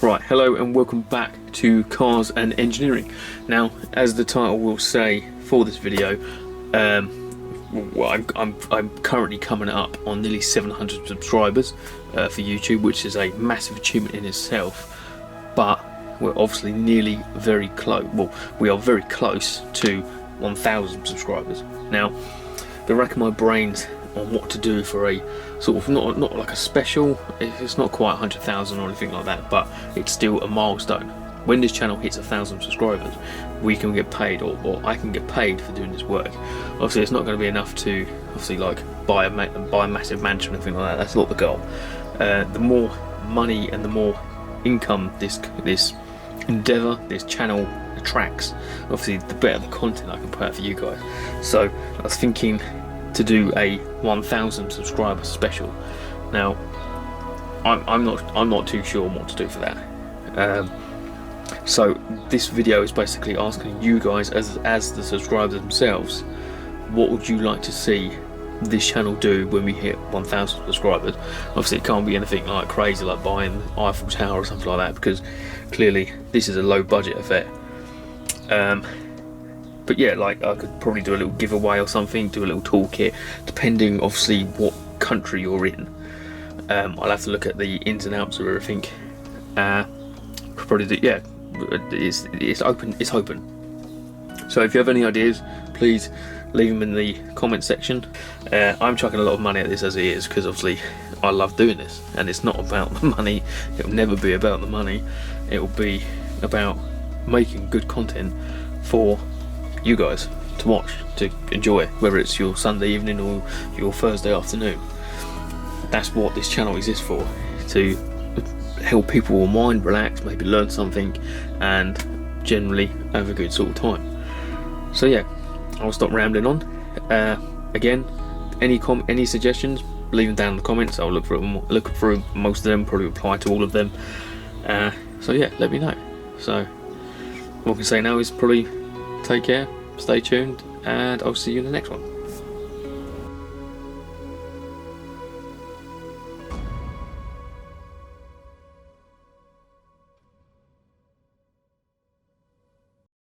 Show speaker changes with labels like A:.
A: Right, hello and welcome back to Cars and Engineering. Now, as the title will say for this video, I'm currently coming up on nearly 700 subscribers for YouTube, which is a massive achievement in itself. But we're obviously nearly very close. Well, we are very close to 1,000 subscribers. Now, been racking my brains on what to do for a sort of not like a special. It's not quite 100,000 or anything like that, but it's still a milestone. When this channel hits 1,000 subscribers, we can get paid, or I can get paid for doing this work. Obviously, it's not going to be enough to obviously like buy a massive mansion or anything like that. That's not the goal. The more money and the more income this endeavour, this channel attracts, obviously the better the content I can put out for you guys. So I was thinking to do a 1,000 subscriber special. Now, I'm not too sure what to do for that. So this video is basically asking you guys, as the subscribers themselves, what would you like to see this channel do when we hit 1,000 subscribers? Obviously, it can't be anything like crazy, like buying Eiffel Tower or something like that, because clearly this is a low budget affair. But yeah, like I could probably do a little giveaway or something, do a little toolkit, depending obviously what country you're in. I'll have to look at the ins and outs of everything. Could probably do, yeah, it's open. So if you have any ideas, please leave them in the comment section. I'm chucking a lot of money at this as it is, because obviously I love doing this, and it's not about the money. It'll never be about the money. It'll be about making good content for you guys to watch, to enjoy, whether it's your Sunday evening or your Thursday afternoon. That's what this channel exists for, to help people unwind, relax, maybe learn something, and generally have a good sort of time. So yeah, I'll stop rambling on. Again, any suggestions, leave them down in the comments. I'll look through most of them, probably reply to all of them. So yeah, let me know. So what I can say now is probably take care, stay tuned, and I'll see you in the next one.